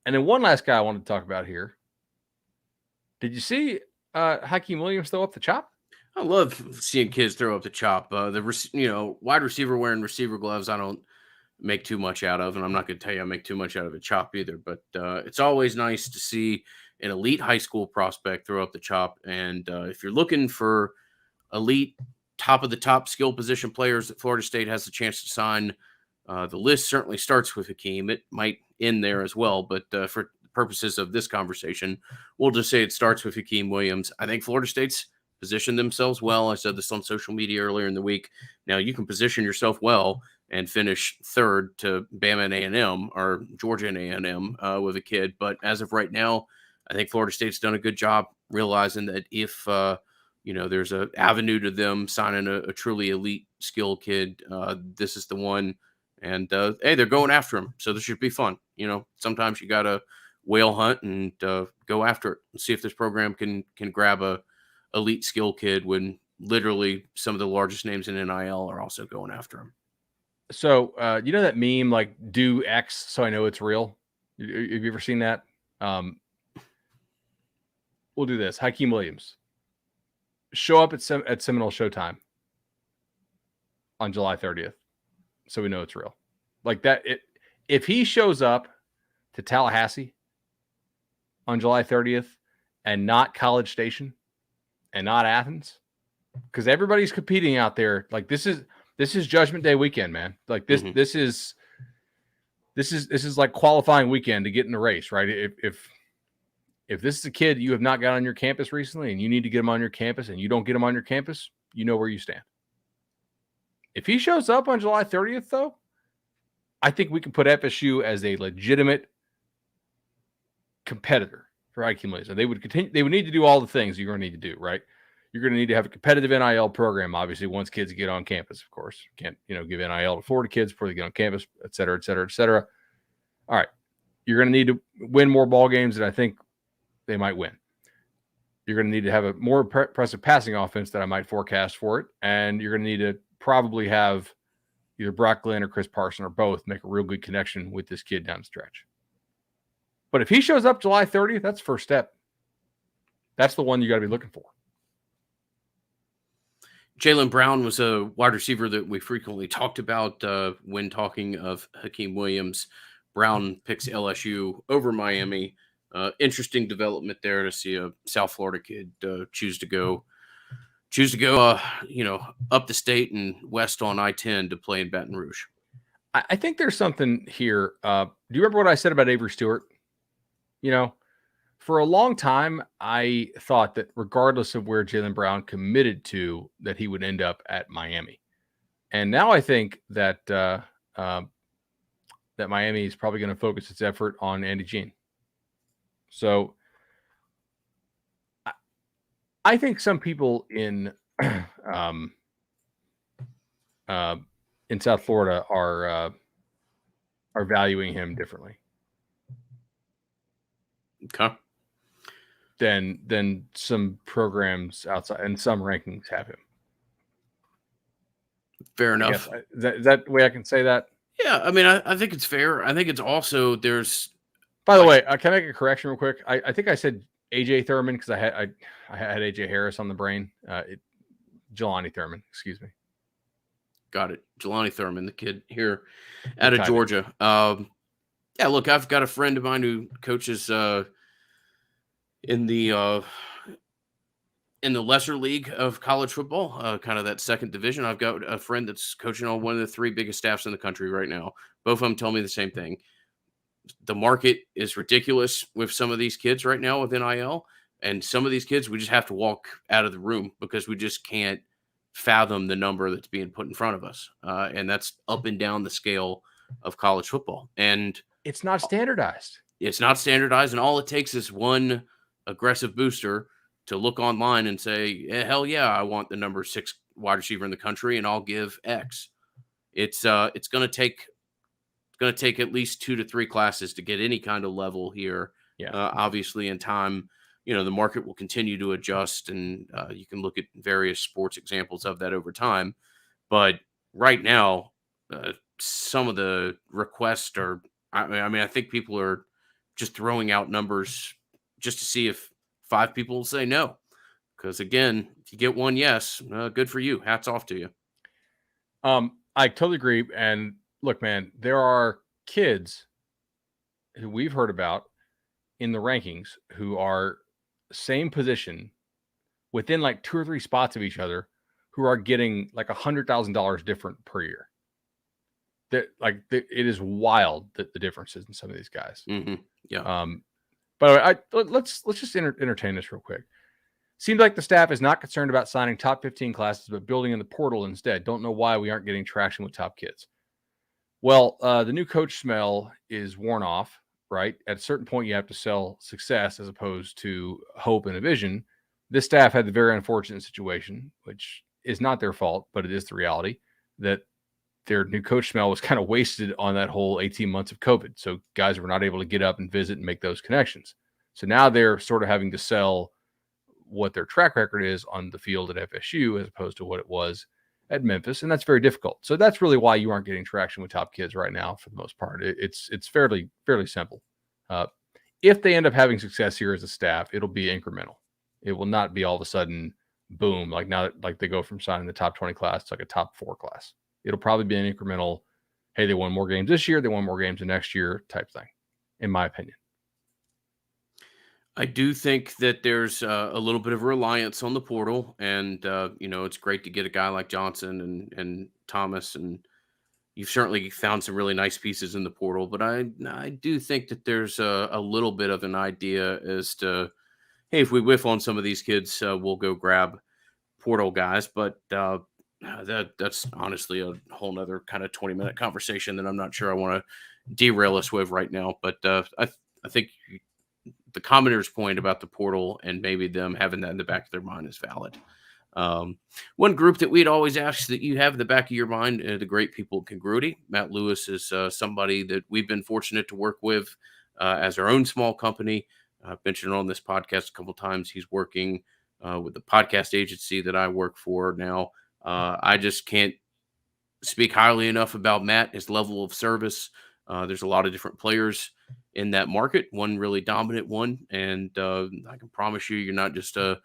And then one last guy I wanted to talk about here. Did you see Hakeem Williams throw up the chop? I love seeing kids throw up the chop. Wide receiver wearing receiver gloves, I don't make too much out of, and I'm not going to tell you I make too much out of a chop either. But it's always nice to see an elite high school prospect throw up the chop. And if you're looking for elite, top of the top skill position players that Florida State has a chance to sign, the list certainly starts with Hakeem. It might end there as well, but for purposes of this conversation, we'll just say it starts with Hakeem Williams. I think Florida State's positioned themselves well. I said this on social media earlier in the week. Now you can position yourself well and finish third to Bama and A&M or Georgia and A&M with a kid. But as of right now, I think Florida State's done a good job realizing that if there's an avenue to them signing a truly elite skill kid, this is the one. And hey, they're going after him, so this should be fun. Sometimes you got to whale hunt and go after it and see if this program can grab a elite skill kid when literally some of the largest names in NIL are also going after him. So you know that meme like do X so I know it's real? Have you ever seen that? We'll do this. Hakeem Williams. Show up at Seminole Showtime on July 30th. So we know it's real. Like that. If he shows up to Tallahassee on July 30th and not College Station and not Athens, because everybody's competing out there. Like this is Judgment Day weekend, man. Like this is like qualifying weekend to get in the race, right? If this is a kid you have not got on your campus recently and you need to get him on your campus and you don't get him on your campus, you know where you stand. If he shows up on July 30th, though, I think we can put FSU as a legitimate competitor for IQ Malaysia. They would need to do all the things you're going to need to do, right? You're going to need to have a competitive NIL program, obviously, once kids get on campus, of course. You can't, give NIL to Florida kids before they get on campus, et cetera, et cetera, et cetera. All right. You're going to need to win more ball games than I think they might win. You're going to need to have a more impressive passing offense that I might forecast for it. And you're going to need to probably have either Brock Glenn or Chris Parson or both make a real good connection with this kid down the stretch. But if he shows up July 30th, that's the first step. That's the one you got to be looking for. Jaylen Brown was a wide receiver that we frequently talked about when talking of Hakeem Williams. Brown picks LSU over Miami. Interesting development there to see a South Florida kid choose to go, up the state and west on I-10 to play in Baton Rouge. I think there's something here. Do you remember what I said about Avery Stewart? For a long time, I thought that regardless of where Jaylen Brown committed to, that he would end up at Miami. And now I think that that Miami is probably going to focus its effort on Andy Jean. So I think some people in South Florida are valuing him differently. Okay. Than some programs outside and some rankings have him. Fair enough. Is that the way I can say that? Yeah, I mean, I think it's fair. I think it's also there's. By the way, can I make a correction real quick? I think I said AJ Thurman because I had AJ Harris on the brain. Jelani Thurman, excuse me. Got it. Jelani Thurman, the kid here out of Georgia. Yeah, look, I've got a friend of mine who coaches in the lesser league of college football, kind of that second division. I've got a friend that's coaching on one of the three biggest staffs in the country right now. Both of them tell me the same thing. The market is ridiculous with some of these kids right now with NIL, and some of these kids, we just have to walk out of the room because we just can't fathom the number that's being put in front of us. And that's up and down the scale of college football. And it's not standardized. It's not standardized. And all it takes is one aggressive booster to look online and say, hell yeah, I want the number 6 wide receiver in the country and I'll give X. It's going to take at least 2 to 3 classes to get any kind of level here. Yeah. Obviously in time, the market will continue to adjust and you can look at various sports examples of that over time. But right now, some of the requests are, I think people are just throwing out numbers just to see if 5 people will say no. Because again, if you get one yes, good for you. Hats off to you. I totally agree. And look, man, there are kids who we've heard about in the rankings who are same position within like 2 or 3 spots of each other who are getting like $100,000 different per year. It is wild that the differences in some of these guys. Mm-hmm. Yeah. By the way, let's just entertain this real quick. Seems like the staff is not concerned about signing top 15 classes, but building in the portal instead. Don't know why we aren't getting traction with top kids. Well, the new coach smell is worn off, right? At a certain point, you have to sell success as opposed to hope and a vision. This staff had the very unfortunate situation, which is not their fault, but it is the reality, that their new coach smell was kind of wasted on that whole 18 months of COVID. So guys were not able to get up and visit and make those connections. So now they're sort of having to sell what their track record is on the field at FSU as opposed to what it was at Memphis. And that's very difficult. So that's really why you aren't getting traction with top kids right now for the most part. It's fairly simple. If they end up having success here as a staff, it'll be incremental. It will not be all of a sudden, boom, like now, like they go from signing the top 20 class to like a top 4 class. It'll probably be an incremental, hey, they won more games this year, they won more games the next year type thing, in my opinion. I do think that there's a little bit of reliance on the portal, and it's great to get a guy like Johnson and Thomas, and you've certainly found some really nice pieces in the portal. But I do think that there's a little bit of an idea as to, hey, if we whiff on some of these kids, we'll go grab portal guys. But That's honestly a whole nother kind of 20-minute conversation that I'm not sure I want to derail us with right now. But I think the commenter's point about the portal and maybe them having that in the back of their mind is valid. One group that we'd always ask that you have in the back of your mind, the great people at Congruity. Matt Lewis is somebody that we've been fortunate to work with as our own small company. I've mentioned on this podcast a couple of times. He's working with the podcast agency that I work for now. I just can't speak highly enough about Matt, his level of service. There's a lot of different players in that market, one really dominant one. And I can promise you, you're not just a,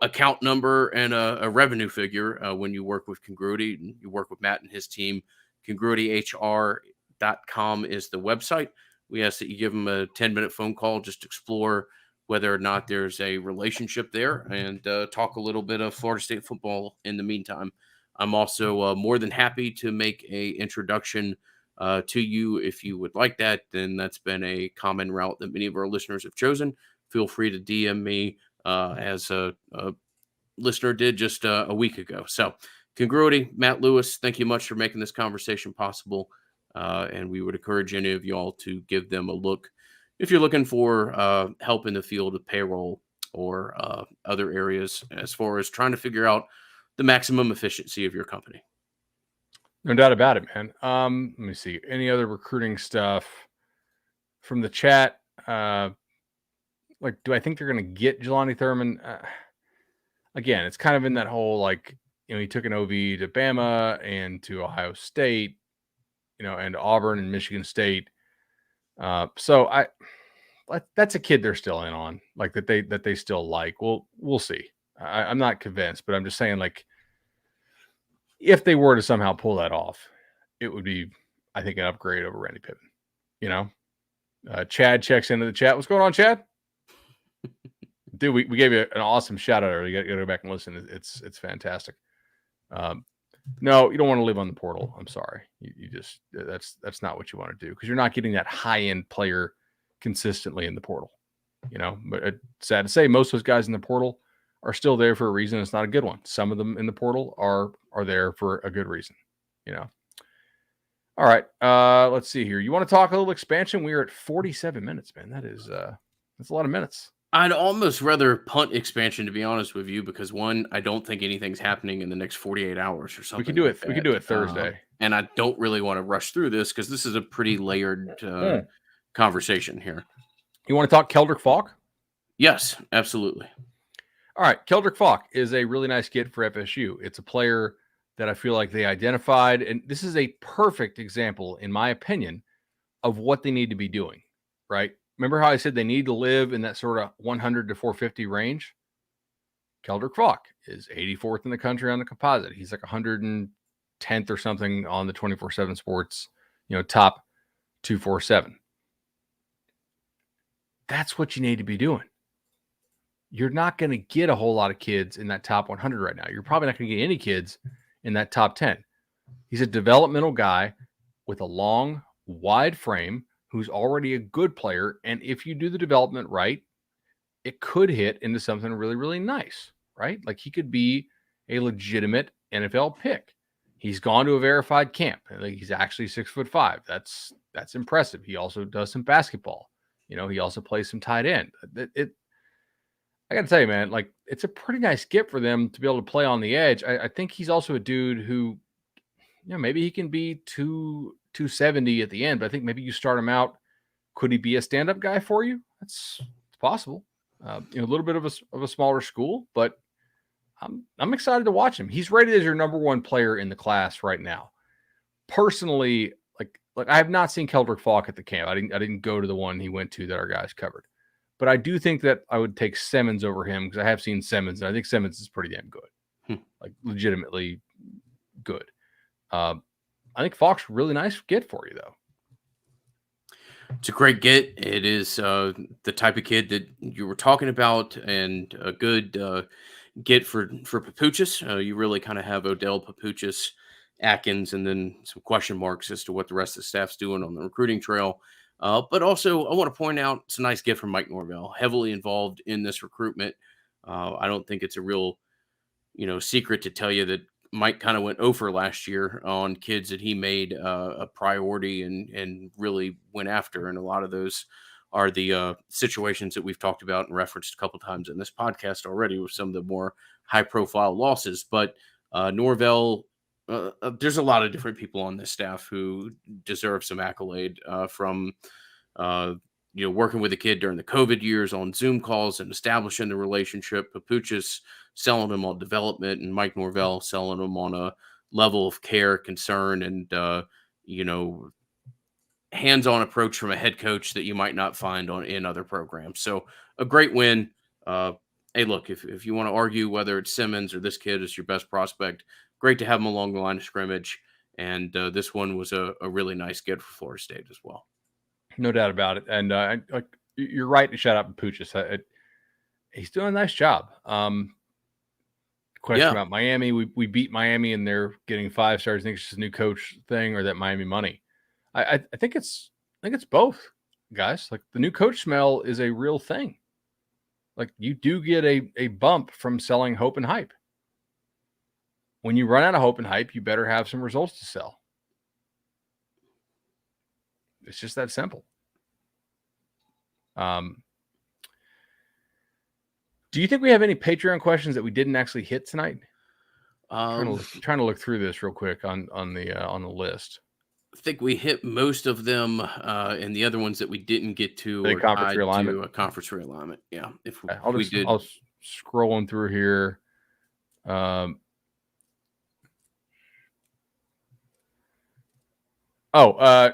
account number and a revenue figure when you work with Congruity and you work with Matt and his team. CongruityHR.com is the website. We ask that you give them a 10-minute phone call, just explore whether or not there's a relationship there and talk a little bit of Florida State football in the meantime. I'm also more than happy to make a introduction to you if you would like that. Then that's been a common route that many of our listeners have chosen. Feel free to DM me as a listener did just a week ago. So Congruity, Matt Lewis, thank you much for making this conversation possible. And we would encourage any of y'all to give them a look if you're looking for help in the field of payroll or other areas as far as trying to figure out the maximum efficiency of your company. No doubt about it, man. Let me see. Any other recruiting stuff from the chat? Do I think they're going to get Jelani Thurman? Again, it's kind of in that whole, he took an OV to Bama and to Ohio State, and Auburn and Michigan State. So that's a kid they're still in on, that they still like. Well, we'll see. I'm not convinced, but I'm just saying, if they were to somehow pull that off, it would be, I think, an upgrade over Randy Pittman. Chad checks into the chat. What's going on, Chad? Dude, we gave you an awesome shout out. You got to go back and listen. It's fantastic. No, you don't want to live on the portal. I'm sorry. You just that's not what you want to do, because you're not getting that high end player consistently in the portal. But it's sad to say, most of those guys in the portal are still there for a reason. It's not a good one. Some of them in the portal are there for a good reason. All right. Let's see here. You want to talk a little expansion? We are at 47 minutes, man. That's a lot of minutes. I'd almost rather punt expansion, to be honest with you, because one, I don't think anything's happening in the next 48 hours or something. We can do it. We can do it Thursday. And I don't really want to rush through this because this is a pretty layered conversation here. You want to talk Keldrick Faulk? Yes, absolutely. All right. Keldrick Faulk is a really nice get for FSU. It's a player that I feel like they identified. And this is a perfect example, in my opinion, of what they need to be doing, right? Remember how I said they need to live in that sort of 100 to 450 range? Keldrick Faulk is 84th in the country on the composite. He's like 110th or something on the 24/7 Sports, top 247. That's what you need to be doing. You're not going to get a whole lot of kids in that top 100 right now. You're probably not going to get any kids in that top 10. He's a developmental guy with a long, wide frame who's already a good player. And if you do the development right, it could hit into something really, really nice, right? Like, he could be a legitimate NFL pick. He's gone to a verified camp. He's actually 6'5". That's impressive. He also does some basketball. He also plays some tight end. I got to tell you, man, it's a pretty nice get for them to be able to play on the edge. I think he's also a dude who, maybe he can be 270 at the end, but I think maybe you start him out. Could he be a stand-up guy for you? It's possible. A little bit of a smaller school, but I'm excited to watch him. He's rated as your number one player in the class right now. Personally, I have not seen Keldrick Faulk at the camp. I didn't go to the one he went to that our guys covered. But I do think that I would take Simmons over him, because I have seen Simmons, and I think Simmons is pretty damn good, legitimately good. I think Faulk's really nice get for you, though. It's a great get. It is the type of kid that you were talking about, and a good get for Papuchis. You really kind of have Odell, Papuchis, Atkins, and then some question marks as to what the rest of the staff's doing on the recruiting trail. But also, I want to point out it's a nice gift from Mike Norvell, heavily involved in this recruitment. I don't think it's a real, secret to tell you that Mike kind of went over last year on kids that he made a priority and really went after. And a lot of those are the situations that we've talked about and referenced a couple times in this podcast already with some of the more high profile losses. But Norvell, there's a lot of different people on this staff who deserve some accolade from working with a kid during the COVID years on Zoom calls and establishing the relationship. Papuchis selling him on development, and Mike Norvell selling him on a level of care, concern, and hands-on approach from a head coach that you might not find in other programs. So a great win. Hey, look, if you want to argue whether it's Simmons or this kid is your best prospect, great to have him along the line of scrimmage. And this one was a really nice get for Florida State as well. No doubt about it. And you're right to shout out Papuchis. He's doing a nice job. Question about Miami. We beat Miami and they're getting 5 stars. I think it's just a new coach thing or that Miami money. I think it's both, guys. Like the new coach smell is a real thing. Like you do get a bump from selling hope and hype. When you run out of hope and hype, you better have some results to sell. It's just that simple. Do you think we have any Patreon questions that we didn't actually hit tonight? Trying to look through this real quick on the list. I think we hit most of them, and the other ones that we didn't get to are conference realignment. To a conference realignment. Yeah, I'll scrolling through here.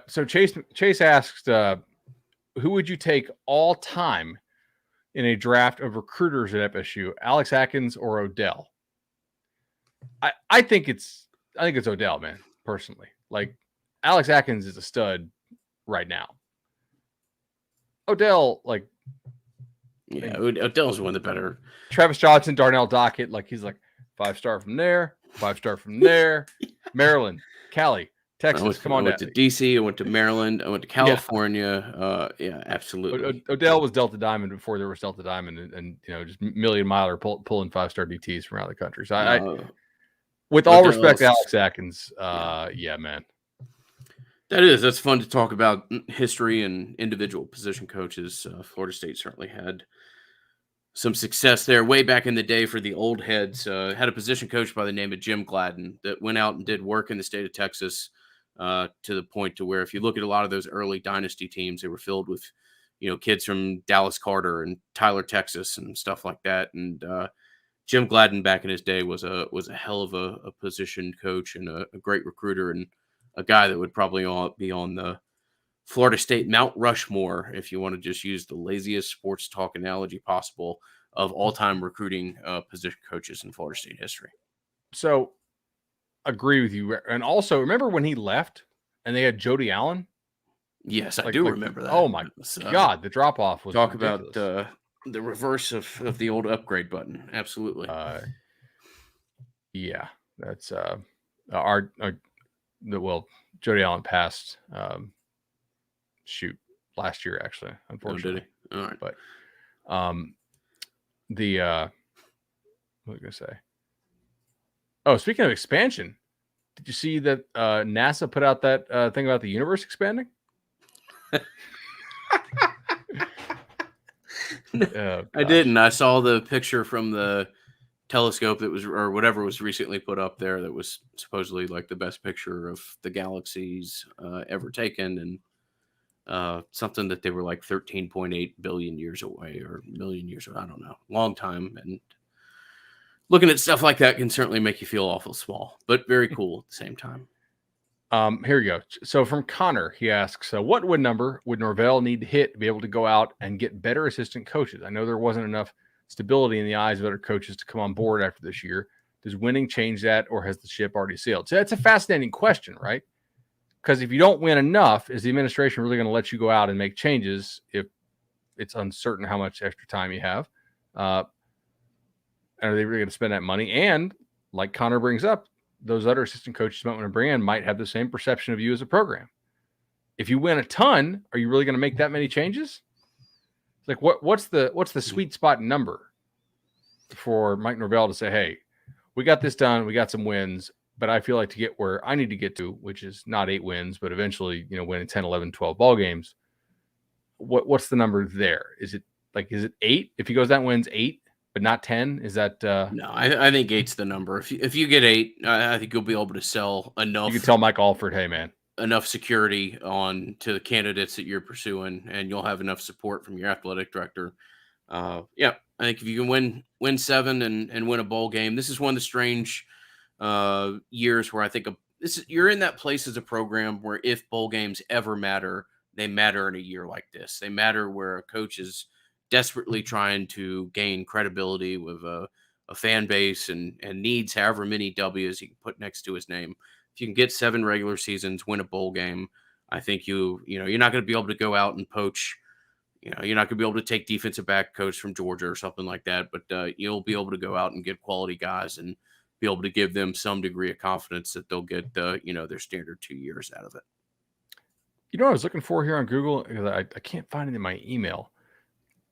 So Chase asked, who would you take all time in a draft of recruiters at FSU, Alex Atkins or Odell? I think it's Odell, man, personally. Like Alex Atkins is a stud right now. Odell, Odell's one of the better. Travis Johnson, Darnell Dockett, he's 5-star from there, 5-star from there. Maryland, Cali, Texas, come on down. I went to DC, I went to Maryland, I went to California. Yeah, absolutely. Odell was Delta Diamond before there was Delta Diamond, and just million miler pulling 5-star DTs from around the country. So with all respect to Alex Atkins, yeah, man. That's fun to talk about history and individual position coaches. Florida State certainly had some success there way back in the day for the old heads. Had a position coach by the name of Jim Gladden that went out and did work in the state of Texas to the point to where if you look at a lot of those early dynasty teams, they were filled with, kids from Dallas Carter and Tyler, Texas and stuff like that. And Jim Gladden back in his day was a hell of a position coach and a great recruiter and a guy that would probably be on the Florida State Mount Rushmore, if you want to just use the laziest sports talk analogy possible, of all-time recruiting position coaches in Florida State history. So, agree with you. And also, remember when he left and they had Jody Allen? Yes, I do remember that. Oh, my God. The drop-off was Talk ridiculous. About the reverse of the old upgrade button. Absolutely. Yeah, that's Jody Allen passed last year, actually, unfortunately. Oh, did he? All right. But what was I gonna say? Oh, speaking of expansion, did you see that NASA put out that thing about the universe expanding? I didn't. I saw the picture from the telescope that was, or whatever was recently put up there, that was supposedly the best picture of the galaxies ever taken, and something that they were 13.8 billion years away or million years away. I don't know, long time. And looking at stuff like that can certainly make you feel awful small, but very cool at the same time. Here we go. So from Connor, he asks, what win number would Norvell need to hit to be able to go out and get better assistant coaches? I know there wasn't enough stability in the eyes of other coaches to come on board after this year. Does winning change that, or has the ship already sailed? So that's a fascinating question, right? Because if you don't win enough, is the administration really going to let you go out and make changes if it's uncertain how much extra time you have? Are they really going to spend that money? And like Connor brings up, those other assistant coaches you might want to bring in might have the same perception of you as a program. If you win a ton, are you really going to make that many changes? What's the sweet spot number for Mike Norvell to say, hey, we got this done. We got some wins, but I feel like to get where I need to get to, which is not 8 wins, but eventually, winning 10, 11, 12 ball games. What's the number there? Is it 8? If he goes down and wins 8, but not 10, is that No, I think 8's the number. If you get 8, I think you'll be able to sell enough. You can tell Mike Alford, hey man, enough security on to the candidates that you're pursuing, and you'll have enough support from your athletic director. Yeah, I think if you can win 7 and win a bowl game, this is one of the strange years where I think you're in that place as a program where if bowl games ever matter, they matter in a year like this. They matter where a coach is desperately trying to gain credibility with a fan base and needs however many W's he can put next to his name. If you can get 7 regular seasons, win a bowl game, I think you're not going to be able to go out and poach. You're not going to be able to take defensive back coach from Georgia or something like that, but you'll be able to go out and get quality guys and be able to give them some degree of confidence that they'll get their standard 2 years out of it. You know what I was looking for here on Google? Because I can't find it in my email.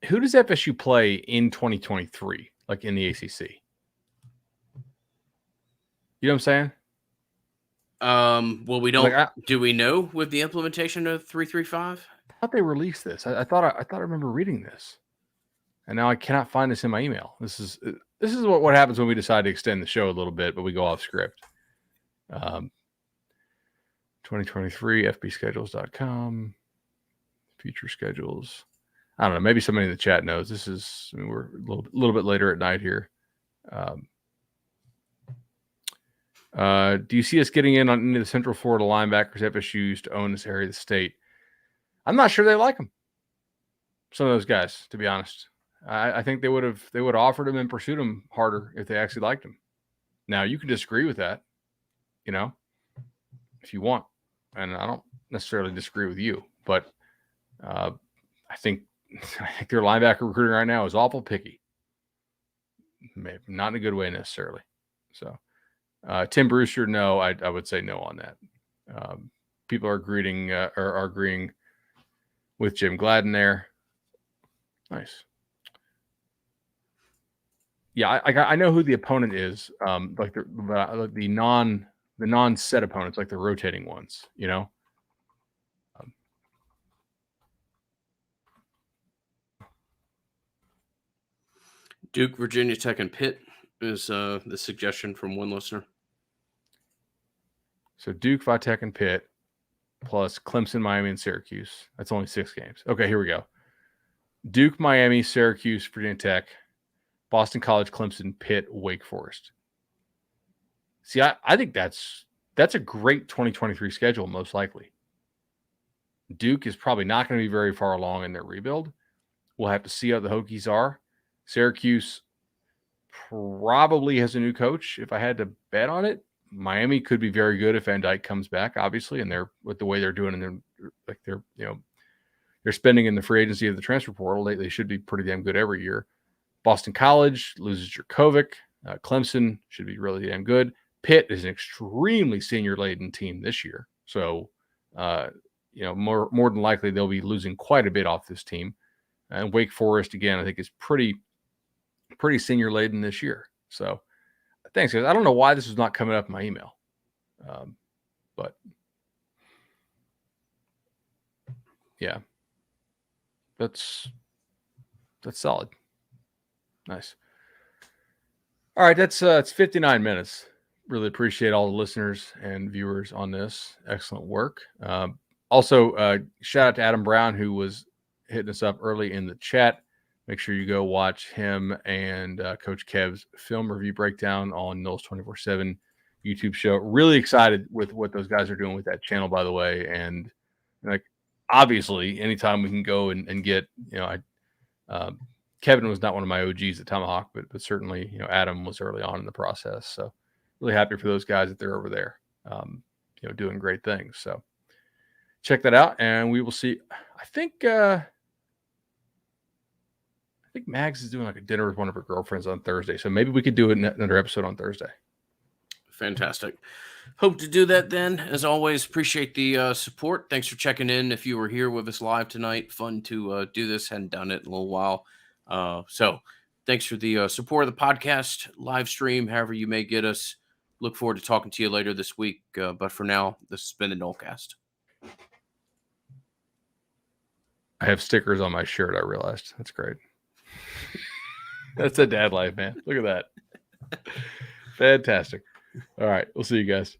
Who does FSU play in 2023, like in the ACC? You know what I'm saying? Well, we don't. Do we know with the implementation of 335? I thought they released this. I thought I remember reading this, and now I cannot find this in my email. This is what happens when we decide to extend the show a little bit, but we go off script. 2023 fbschedules.com future schedules. I don't know. Maybe somebody in the chat knows. We're a little bit later at night here. Do you see us getting into the Central Florida linebackers? FSU used to own this area of the state. I'm not sure they like them. Some of those guys, to be honest. I think they would have offered him and pursued him harder if they actually liked him. Now you can disagree with that, if you want, and I don't necessarily disagree with you, but I think their linebacker recruiting right now is awful picky. Maybe not in a good way necessarily. So Tim Brewster, no, I would say no on that. People are agreeing with Jim Gladden there. Nice. Yeah, I know who the opponent is. Like the non-set opponents, like the rotating ones. Duke, Virginia Tech, and Pitt is the suggestion from one listener. So Duke, Tech, and Pitt, plus Clemson, Miami, and Syracuse. That's only 6 games. Okay, here we go. Duke, Miami, Syracuse, Virginia Tech, Boston College, Clemson, Pitt, Wake Forest. See, I think that's a great 2023 schedule, most likely. Duke is probably not going to be very far along in their rebuild. We'll have to see how the Hokies are. Syracuse probably has a new coach, if I had to bet on it. Miami could be very good if Van Dyke comes back, obviously, and they're with the way they're doing, and they're spending in the free agency of the transfer portal. They should be pretty damn good every year. Boston College loses Jurkovec. Clemson should be really damn good. Pitt is an extremely senior-laden team this year, so more than likely they'll be losing quite a bit off this team. And Wake Forest, again, I think is pretty senior-laden this year. So thanks, guys. I don't know why this is not coming up in my email, but yeah, that's solid. Nice. All right, it's 59 minutes. Really appreciate all the listeners and viewers on this. Excellent work. Also, shout out to Adam Brown, who was hitting us up early in the chat. Make sure you go watch him and Coach Kev's film review breakdown on Knowles 24/7 YouTube show. Really excited with what those guys are doing with that channel, by the way. And obviously, anytime we can go and get, Kevin was not one of my OGs at Tomahawk, but certainly, Adam was early on in the process. So really happy for those guys that they're over there, doing great things. So check that out, and we will see. I think Mags is doing like a dinner with one of her girlfriends on Thursday, so maybe we could do another episode on Thursday. Fantastic. Hope to do that then. As always, appreciate the support. Thanks for checking in. If you were here with us live tonight, fun to do this. Hadn't done it in a little while. So Thanks for the support of the podcast, live stream, however you may get us. Look forward to talking to you later this week. But for now, this has been the Nolecast. I have stickers on my shirt, I realized. That's great. That's a dad life, man. Look at that. Fantastic. All right. We'll see you guys.